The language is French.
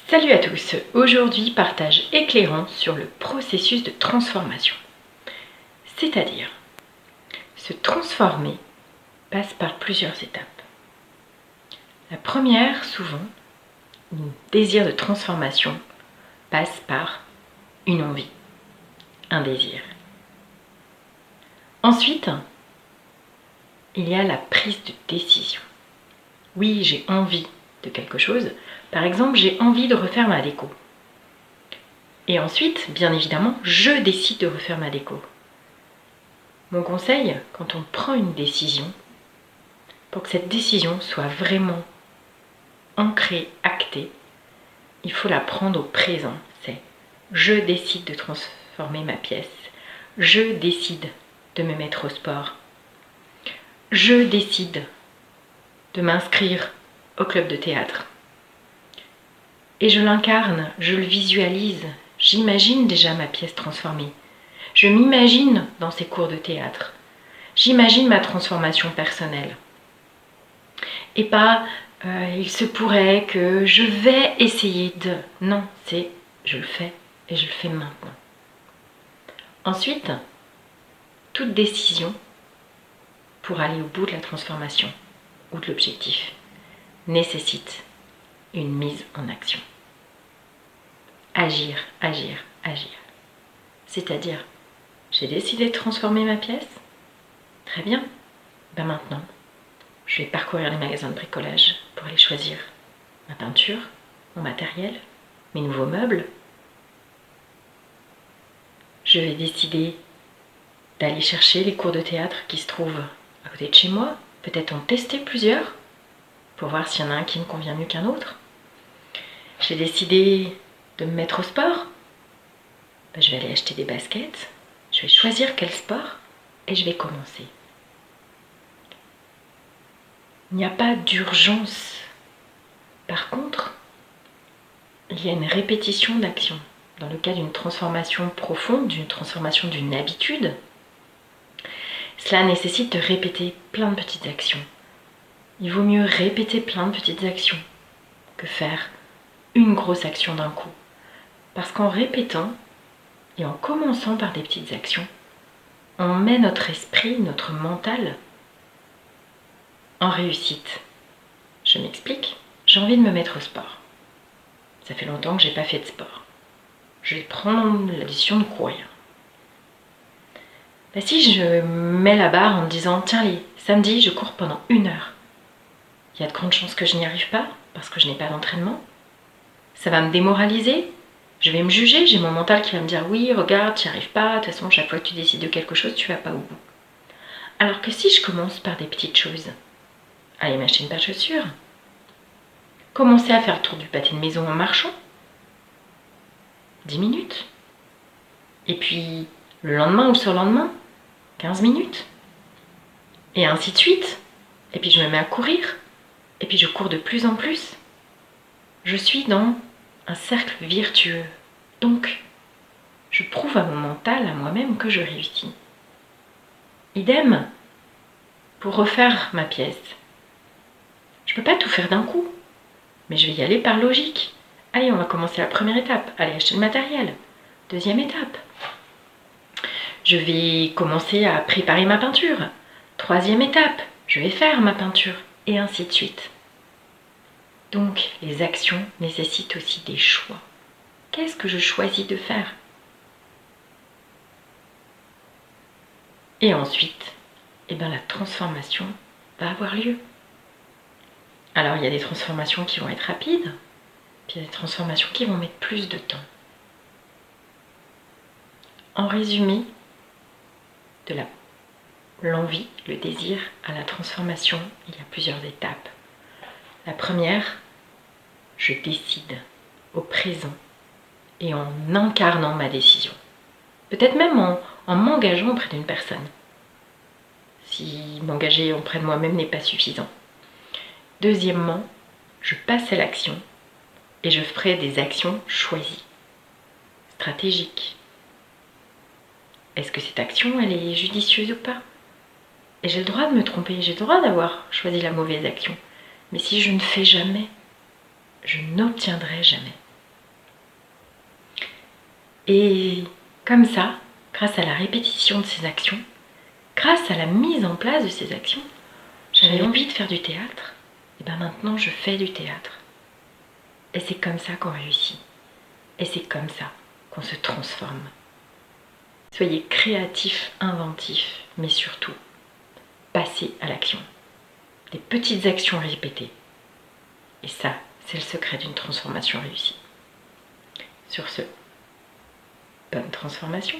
Salut à tous, aujourd'hui partage éclairant sur le processus de transformation. C'est-à-dire, se transformer passe par plusieurs étapes. La première, souvent, un désir de transformation passe par une envie, un désir. Ensuite, il y a la prise de décision. Oui, j'ai envie de quelque chose. Par exemple, j'ai envie de refaire ma déco. Et ensuite, bien évidemment, je décide de refaire ma déco. Mon conseil, quand on prend une décision, pour que cette décision soit vraiment ancrée, actée, il faut la prendre au présent. C'est je décide de transformer ma pièce, je décide de me mettre au sport, je décide de m'inscrire au club de théâtre. Et je l'incarne, je le visualise, j'imagine déjà ma pièce transformée. Je m'imagine dans ces cours de théâtre. J'imagine ma transformation personnelle. Et pas il se pourrait que je vais essayer de... Non, c'est je le fais et je le fais maintenant. Ensuite, toute décision pour aller au bout de la transformation ou de l'objectif nécessite une mise en action. Agir, agir, agir. C'est-à-dire, j'ai décidé de transformer ma pièce. Très bien. Ben maintenant, je vais parcourir les magasins de bricolage pour aller choisir ma peinture, mon matériel, mes nouveaux meubles. Je vais décider d'aller chercher les cours de théâtre qui se trouvent à côté de chez moi. Peut-être en tester plusieurs pour voir s'il y en a un qui me convient mieux qu'un autre. J'ai décidé de me mettre au sport. Ben, je vais aller acheter des baskets. Je vais choisir quel sport et je vais commencer. Il n'y a pas d'urgence. Par contre, il y a une répétition d'action. Dans le cas d'une transformation profonde, d'une transformation d'une habitude, cela nécessite de répéter plein de petites actions. Il vaut mieux répéter plein de petites actions que faire une grosse action d'un coup. Parce qu'en répétant et en commençant par des petites actions, on met notre esprit, notre mental en réussite. Je m'explique, j'ai envie de me mettre au sport. Ça fait longtemps que je n'ai pas fait de sport. Je vais prendre la décision de courir. Ben si je mets la barre en me disant, tiens, les samedis, je cours pendant 1 heure, il y a de grandes chances que je n'y arrive pas parce que je n'ai pas d'entraînement. Ça va me démoraliser. Je vais me juger, j'ai mon mental qui va me dire, oui, regarde, tu n'y arrives pas, de toute façon, chaque fois que tu décides de quelque chose, tu ne vas pas au bout. Alors que si je commence par des petites choses, aller m'acheter une paire de chaussures, commencer à faire le tour du pâté de maison en marchant, 10 minutes. Et puis, le lendemain ou le surlendemain, 15 minutes. Et ainsi de suite. Et puis je me mets à courir. Et puis je cours de plus en plus. Je suis dans un cercle vertueux. Donc, je prouve à mon mental, à moi-même, que je réussis. Idem pour refaire ma pièce. Je ne peux pas tout faire d'un coup. Mais je vais y aller par logique. Allez, on va commencer la première étape. Allez, acheter le matériel. Deuxième étape. Je vais commencer à préparer ma peinture. Troisième étape. Je vais faire ma peinture. Et ainsi de suite. Donc, les actions nécessitent aussi des choix. Qu'est-ce que je choisis de faire? Et ensuite, la transformation va avoir lieu. Alors, il y a des transformations qui vont être rapides, puis il y a des transformations qui vont mettre plus de temps. En résumé, de l'envie, le désir à la transformation, il y a plusieurs étapes. La première, je décide au présent et en incarnant ma décision. Peut-être même en m'engageant auprès d'une personne. Si m'engager auprès de moi-même n'est pas suffisant. Deuxièmement, je passe à l'action et je ferai des actions choisies, stratégiques. Est-ce que cette action, elle est judicieuse ou pas? Et j'ai le droit de me tromper, j'ai le droit d'avoir choisi la mauvaise action. Mais si je ne fais jamais, je n'obtiendrai jamais. Et comme ça, grâce à la répétition de ces actions, grâce à la mise en place de ces actions, j'avais envie de faire du théâtre. Et bien maintenant, je fais du théâtre. Et c'est comme ça qu'on réussit. Et c'est comme ça qu'on se transforme. Soyez créatifs, inventifs, mais surtout, passez à l'action. Des petites actions répétées. Et ça, c'est le secret d'une transformation réussie. Sur ce, bonne transformation.